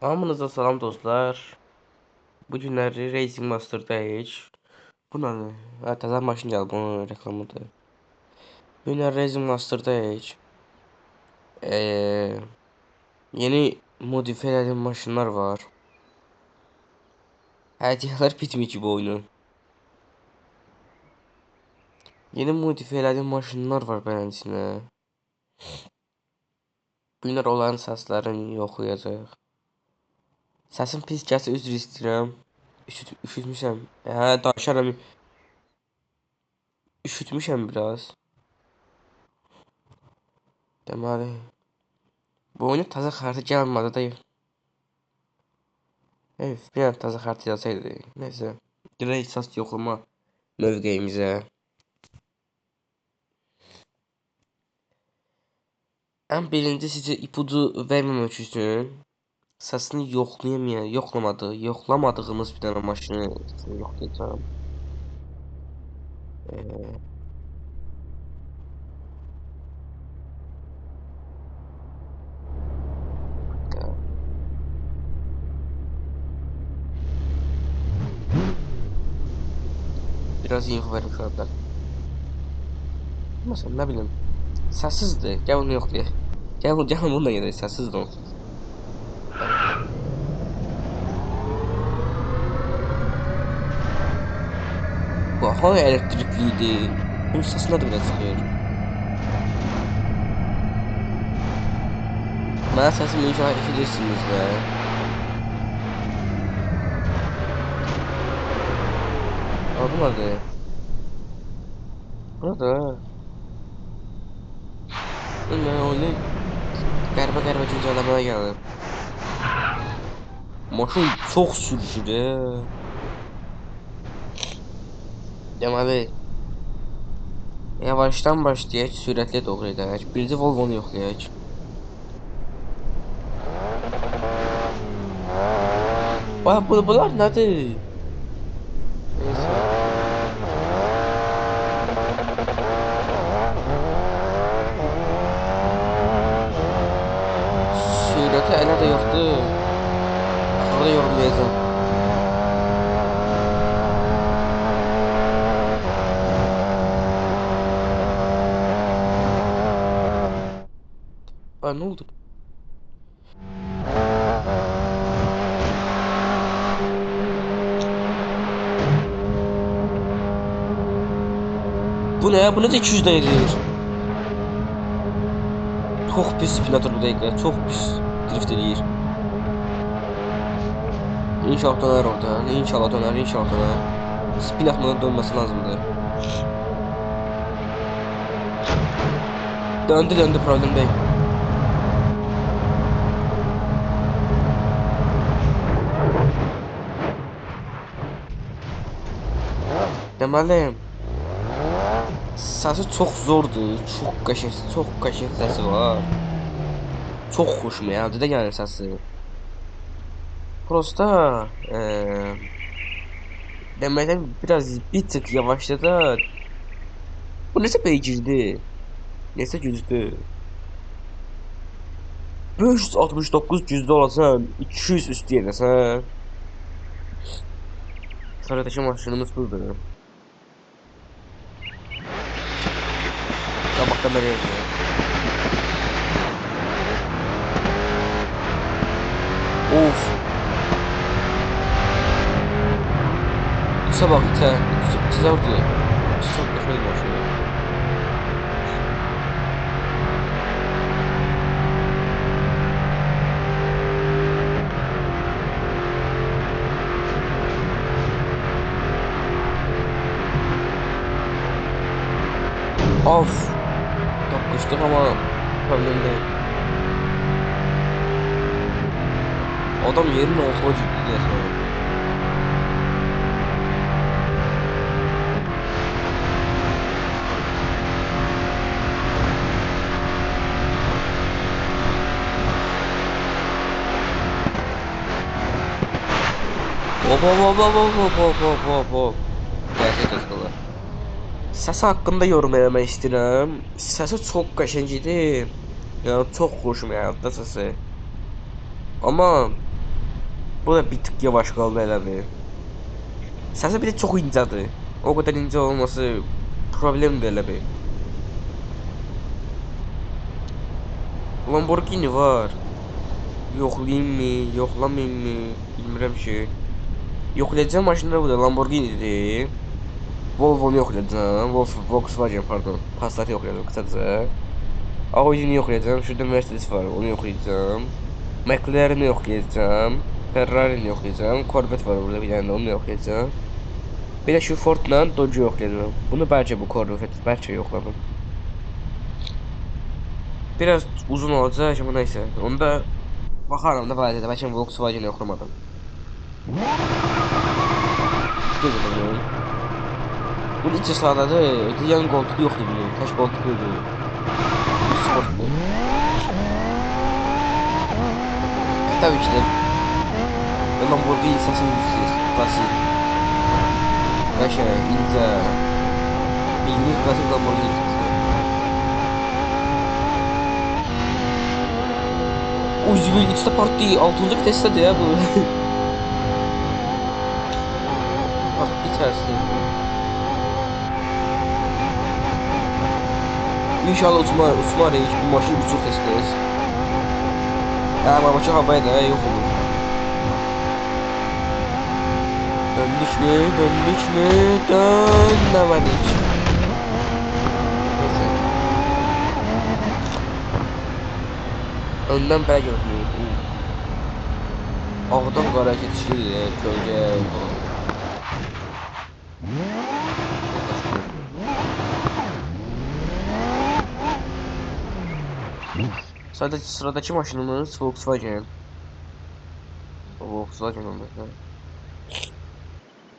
Hamınıza salam dostlar. Bu günləri Racing Master'dayıq. Bu nə? Təzə maşın gəlib, bunun reklamıdır. Bu günləri Racing Master'dayıq. Eee Yeni modifiye edilmiş maşınlar var. Hədiyyələr bitmir ki bu oyunun. Yeni modifiye edilmiş maşınlar var beləsinə. Bu günlər onların səslərini yoxlayacaq. Səsim pis gəlsə üzr istəyirəm. Üşütmüşəm. Danışaram. Üşütmüşəm biraz. Deməli, bu oyuna təzə xəritə gəlmədi də. Evet, bir an təzə xəritə yazsaydı. Nəysə, direkt əsas yoxlama mövqeyimizə. Ən birinci sizə ipucu verməmək üçün səsini yoxlamadığımız bir dənə maşını yoxlayacağam. Biraz info verim şurada. Məsələn, nə bilim, səssizdir. Gəl bunu yoxlayaq. Gəl bununla gedək, səssizdir o. Bu hangi elektrikliydi? Bunun səsi nədir belə çıxır? Mənə səsimi inşallah eşidirsiniz də. Bu nədir? Burada. Ne oyunu qəribə güncəlləməyə gəlib. Maşın çox sürüşür. Deməli, yavaşdan başlayaq, sürətli doğru edək. Birinci Volvo-nu yoxlayaq. Bunlar nədir? Neyse. Sürəti elə də yoxdur. Axırda yorumlayacağım. Ay, ne oldu? Bu ne? Bu ne de 200 edir? Çok pis spinator bu dəqiqə. Çok pis drift edir. İnşallah döner oradan. İnşallah döner. İnşallah döner. Spin atmadan dönmesi lazımdır. Döndü problem değil. Deməli, səsi çox zordur, çox qəşəng səsi var. Çox xoşuma gəldi də yəni səsi. Prosta deməli biraz bir tık yavaşladı. Bu neçə beygirdi? Neçə gücdü? 569 güclü olasan, 200 üstü yenəsən. Sıradakı maşınımız budur. Qabaqdan da vermir. Of. Sabah itə. Sizə çok qəşəng maşın. Of. Tapmıştık ama problem değil. Adam yerin altına ciddi resmen. Hop. Gerçek hızlı. Səsi haqqında yorum eləmək istəyirəm. Səsi çox qəşəng idi. Yəni çox xoşuma gəldi səsi. Amma Bu da bir tık yavaş kaldı elə bir. Səsi bir de çok incedir. O kadar ince olması problem değil elə bir. Lamborghini var. Yoxlayayım mı, yoxlamayayım mı? Bilmirəm ki. Yoxlayacağım maşınlar bu da Lamborghini'dir. Volvo'nu yoxlayacağım. Volkswagen pardon. Passat'ı yoxlayacağım kısaca. Audi'ni yoxlayacağım. Şurada Mercedes var, onu yoxlayacağım. McLaren'i yoxlayacağım. Ferrari'ni yoxlayacağım. Corvette var burada bir tane, onu yoxlayacağım. Bir de şu Ford'la Dodge'u yoxlayacağım. Bunu bəlkə bu Corvette bəlkə yoxladım. Biraz uzun olacak ama neyse. Onda bakarım da vaziyete. Bəlkə Volkswagen'i yoxlamadım. Gözledim. Bunun içi sağladı. Yan koltuğu yoktu bunun. Taş koltuğuydu. Sportlu. Tabii ki de Lamborghini sesini klasik. Kaşa, ince. Bildiğin klasik Lamborghini sesi. Ucubun içte parti 6. viteste de ya bu. Parti içerisinde. İnşallah uçmar hiç bu maşın uçur testdeyiz. Ama maçı havaya da yok olur. Döndük mü? Döndük mü? Dönemedik. Neyse. Önden bel görünüyor. Ağdan qara keçir, kölgə. Sadece sıradaki maşınımız Volkswagen. Volkswagen olması.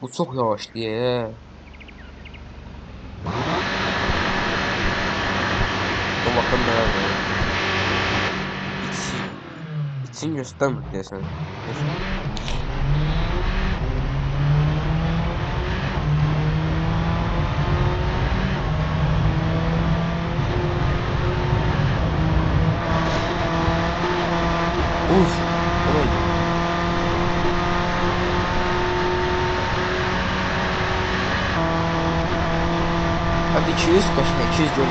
Bu çok yavaş diye. O bakın nerede? İçin göstermiyor desen. Uf. Olay. Hadi 200 kaçma 200 gördü.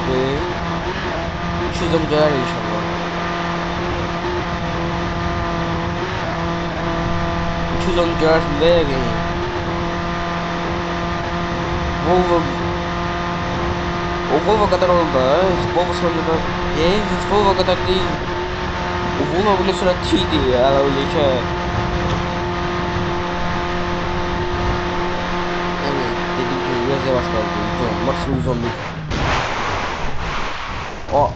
200 de gelir inşallah. 210 gelir nereye geleyim? Volvo. O Volvo kadar oldu. Volvo sonunda. Hiç Volvo kadar değil. O Volvo bunun süratiydi ya öyle ki. Evet dediğim gibi biraz yavaş kaldı. 110, maksimum 111. O.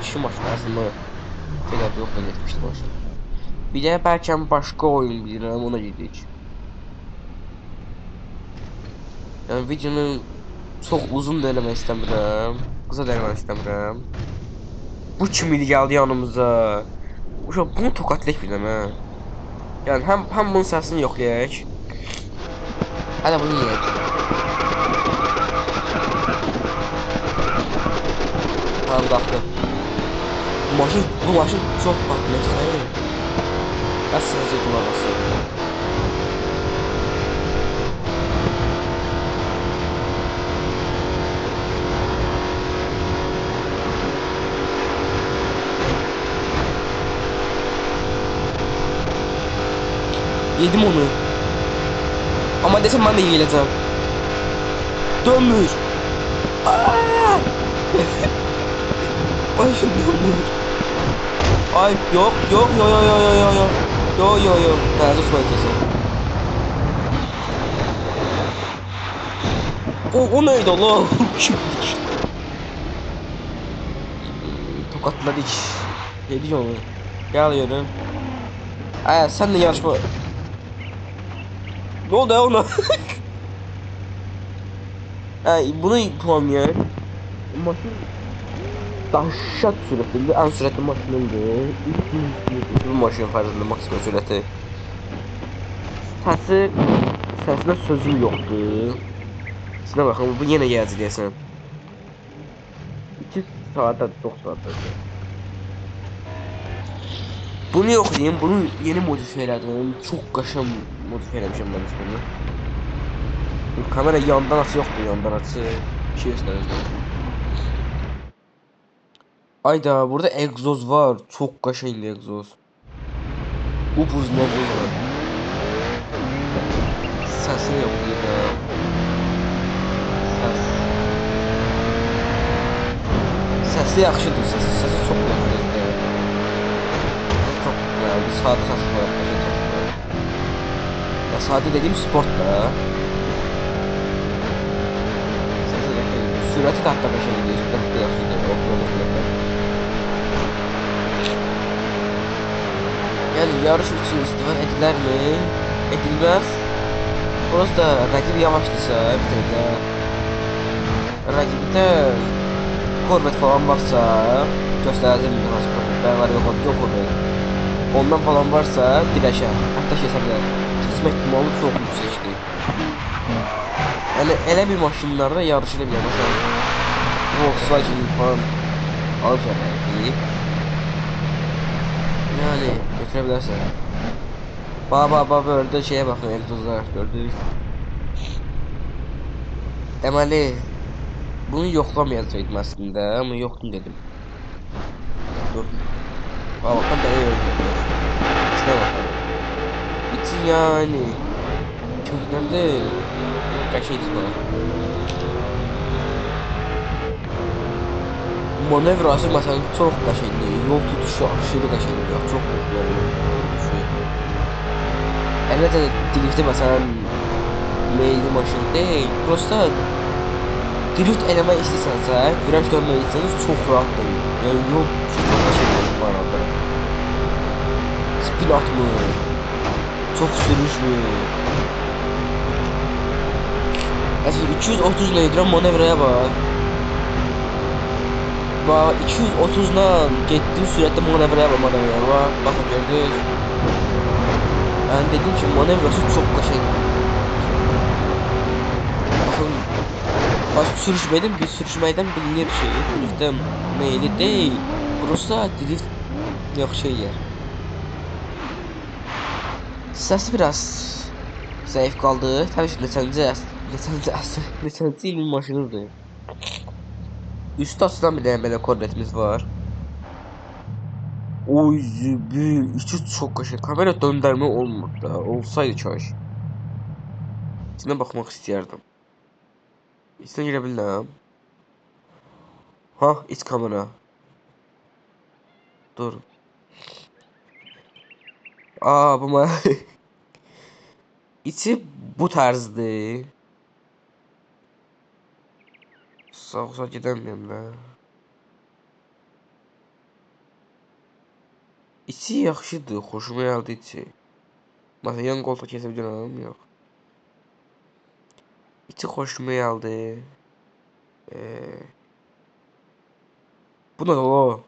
Şu maçın aslında tekrar yok da geçmişti maçı. Bir de belki başka oyun bilirəm ona gidik. Yani videonun çok uzun da eləmək istəmirəm. Qısa da eləmək istəmirəm. Bu kim idi geldi yanımıza. Uşaq bunu tokatlayaq biləm hə. Yani hem bunun səsini yoxlayaq. Hələ bunu yeyək. Tamam qalxdı. Bu maşın çok patlayır. Nasıl kullanması? Yedim onu. Ama desem ben de yiyeceğim. Dönmüş. Başım dönmüş. Ay yok. Yo. Tarzı su kesin. O neydi Allah? Tokatladı hiç. Ne diyor onu? Gel yürü. Sen de yarışma. Ne oldu ya ona? Bunu puanlıyor. Maşın dahşat süratli, en süratli maşınındı. 300 km maşın fazla maksimum sürati. Sesine sözüm yoktu. Şuna bakın bu yine geldi diyesen. 2 saate 9 saate. Bunu yoxlayayım, bunu yeni modifiye elədim. Çox qəşəng modifiye eləmişəm mən bunu. Kamera yandan açı yoxdur, yandan açı. Şey istəyirəm. Ayda, burada egzoz var. Çox qəşəng egzoz. Upuzun egzoz var. Səsini yoxlayacağım. Səsi yaxşıdır, səsi çox yaxşıdır. Çok güzel, bir sade ses var. Ya sade dediğim sport da. Sesi de sürati de hatta başarılı değil. Sürati de yaxşıdır. Yani yarış için istifa edilir mi? Edilmez. Burası da rakip yavaştıysa bir de rakipte korvet falan varsa göstereceğim bir nasıl korvetler var yok korvet. Ondan falan varsa diləşər. Hətta hesablar. Keçmək ihtimalı çox yüksəkdir. Yəni elə bir maşınlarda yarış edə bilər. Məsələn, Volkswagen falan alıb gələrdi. Yəni götürə bilərsən. Baba orada şeyə baxın, egzozlar gördük. Deməli bunu yoxlamayacaqdım əslində, amma yoxdum dedim. Dur. Bakın da öyle. İşte bakalım. İçin yani. Köklerde kaşıydı bana. Manevrası mesela çok kaşıydı. Yol tutuşu aşırı kaşıydı. Çok güzel yol tutuşu. Evet drifti mesela meyli maşın değil. Prosta drift elemek istiyorsansa, viraj dönmeyi istiyorsanız çok rahat değil. Yani yol tutuşu çok kaşıydı bu arada. Spin atma. Çok sürüş mü? Mesela 230 ile manevraya bak. Bak 230 ile gittiğin süratte manevraya bak bak. Bakın gördünüz. Ben dedim ki manevrası çok kaşık. Bakın. Başka sürüşmeydim, bir sürüşmeyden bilinir şey. Driftten meyli değil. Burası drift yok şey yer. Səsi biraz zəif qaldı. Təbii ki, neçənci ilin maşınıdır. Üstü açılan bir dənə belə korvetimiz var. Oy, içi çox qəşəng. Kamera döndərmə olmur da. Olsaydı kaş. İçinə baxmaq istəyərdim. İçinə girə bilirəm. Ha, iç kamera. Dur. Aa, bu İçi bu tərzdir. Sağ gedəməyəm də. İçi yaxşıdır, xoşuma gəldi içi. Məsələn, yan qoltuq kəsə bilirəm, yox. İçi xoşuma gəldi. Bu nədir o?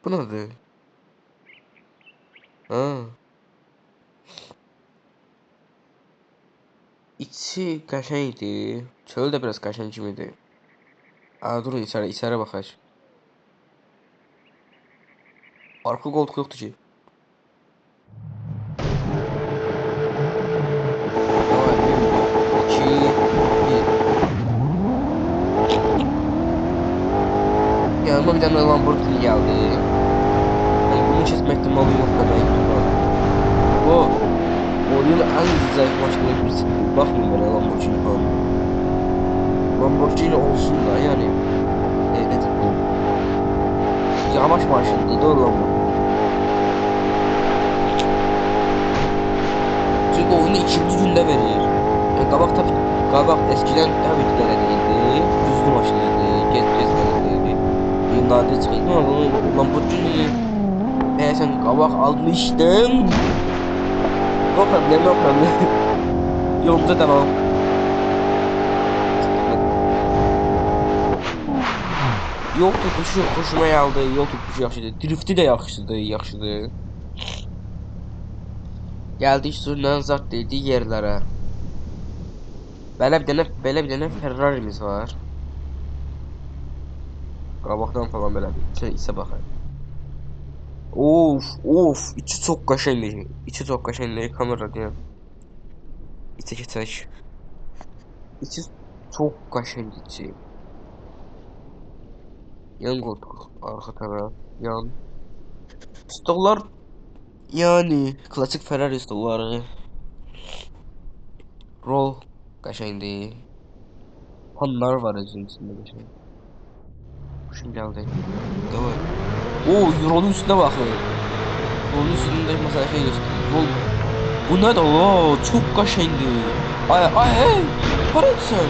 Bu nədir? Ha. İçi qəşəngdir. Çölü də biraz qəşəng kimidir. Aa, durun içəri baxaq. Arka koltuk yoktu ki. Yanıma bir tane Lamborghini geldi. Yani bunu kesme ihtimali yok demek. Bu oyunun en zayıf maçları birisi. Bakmayın böyle Lamborghini falan. Lamborghini olsun da yani. Ne tıklım. Yavaş maşındı da Lamborghini. Çünkü oyunu ikinci günde verir. Yani kabak eskiden tabii ki de değildi. Düzlü maşınıydı. Gezmeleriydi. Nadir çıkıyordum ama bunu Lamborghini sen kabak almıştım. No problem. Yolumuza devam. Yol tutuşu hoşuma geldi. Yol tutuşu yaxşıdır. Drifti de yaxşıdır. Geldik sürülen zat dediği yerlere. Belə bir dənə Ferrari'miz var. Qabaqdan falan belə bir şey isə baxaq. Of, of, içi çok qəşəngdir. İçi çox qəşəngdir. Kamera deyəm. İçə keçək. İçi çox qəşəngdir içi. Yan koltuk, arxa tərəf, yan. Stollar yani klasik Ferrari stolları. Rol qəşəngdir. Fanlar var özünün içində qəşəng. Hoşum gəldi. Davay. Oo, yolun üstünə baxın. Yolun üstündə məsələn şey göstərir. Yol. Bu nədir? Oo, çox qəşəngdir. Ay, ay, ay. Haradasan?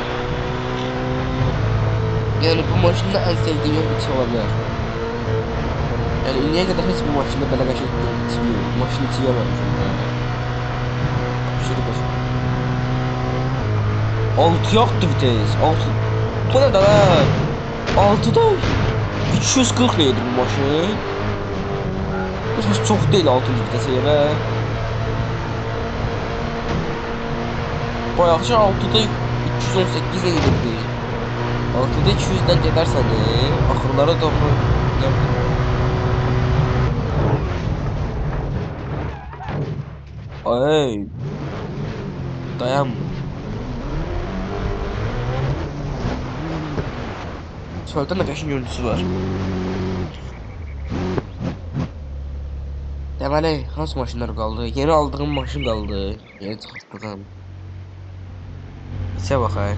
Yani bu maşında en sevdiğim içi olabilir. Yani indiye kadar hiç bu maşında belə qəşəng içi yok. Maşın içi görməmişim. Aşırı qəşəng. 6 yoxdur vites. 6. Bu nə lan? 6'da 240 neydi bu maşın? Bu çox deyil 6. vitese görə. Bayaqca 6'da 218 neydi? 6'da 200'den gedərsən axırlara doğru ay dayan. Çöldən də qəşəng görüntüsü var. Deməli, hansı maşınlar qaldı? Yeni aldığım maşın qaldı. Yeni çıxartdığım. İçə baxay.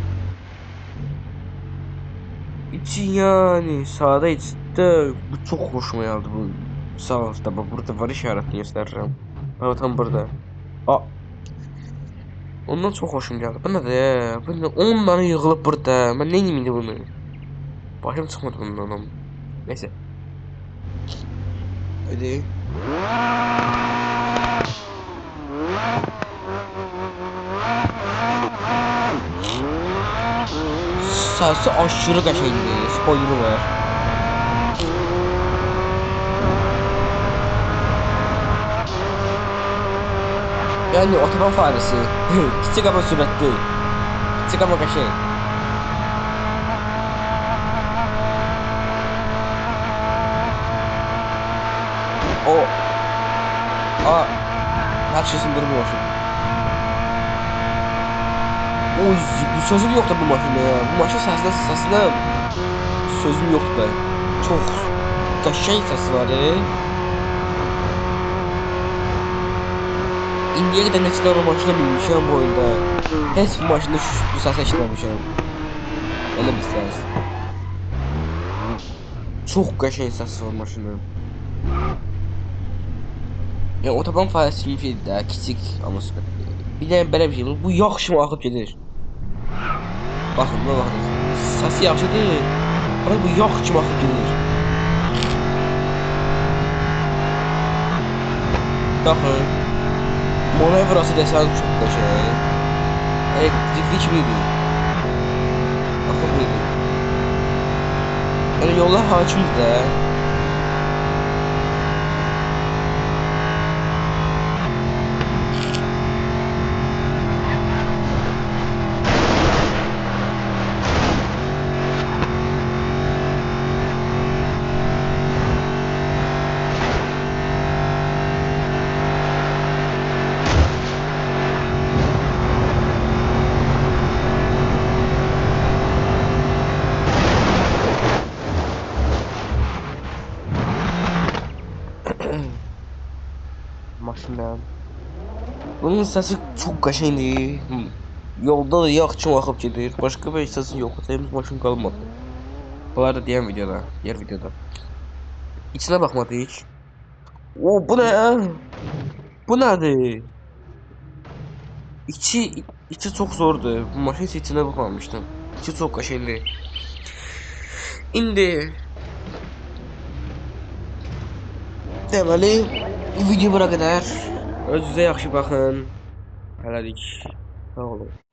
İçi yani sağda içdə bu çox xoşuma gəldi bu. Sağ altda bax burada var işarətini göstərirəm. Bax tam burada. A. Ondan çox xoşum gəldi. Bu nədir? Bu nə? 10 dənə yığılıb burada. Mən nə edeyim indi bunu? Başım çıxmadı bundan. Neyse. Hadi. Sesi aşırı qəşəngdir. Spoiler'ı var. Yani otoban faresi. Küçük ama süratli. Küçük ama qəşəng. O. A. Her şeysin durumu var. Oy, bu sözüm yoktu bu maşında ya. Bu maşın səsində sözüm yoktu da. Çox qəşəng səsi var. İndiyə qədər neçə dənə maşına binmişəm bu oyunda. Heç bu maşında bu səsi eşitməmişəm. Elə bir səs. Çox qəşəng səsi var maşının. Ya otoban faresi kimi şeydir də, kiçik amma süratli. Bir də belə bir şey, bu yaxşı mı axıb gedir. Baxın, buna baxın. Səsi yaxşıdır. Amma bu yaxşı kimi axıb gedir. Baxın. Manevrası desen çok qəşəng. Elektrikli kimidir. Baxın budur. Yəni yollar hakimdir də. Maşından. Bunun səsi çox qəşəngdir. Yolda da yaxşı axıb gedir. Başqa bir səsi yox. Temiz maşın qalmadı. Bunları da deyən videoda, diğer videoda. İçinə baxmadık. O, bu nə? Bu nədir? İçi çox zordur. Bu maşın içinə baxmamışdım. İçi çox qəşəngdir. İndi deməli bu video bura qədər. Özünüzə yaxşı baxın. Hələlik. Sağ olun.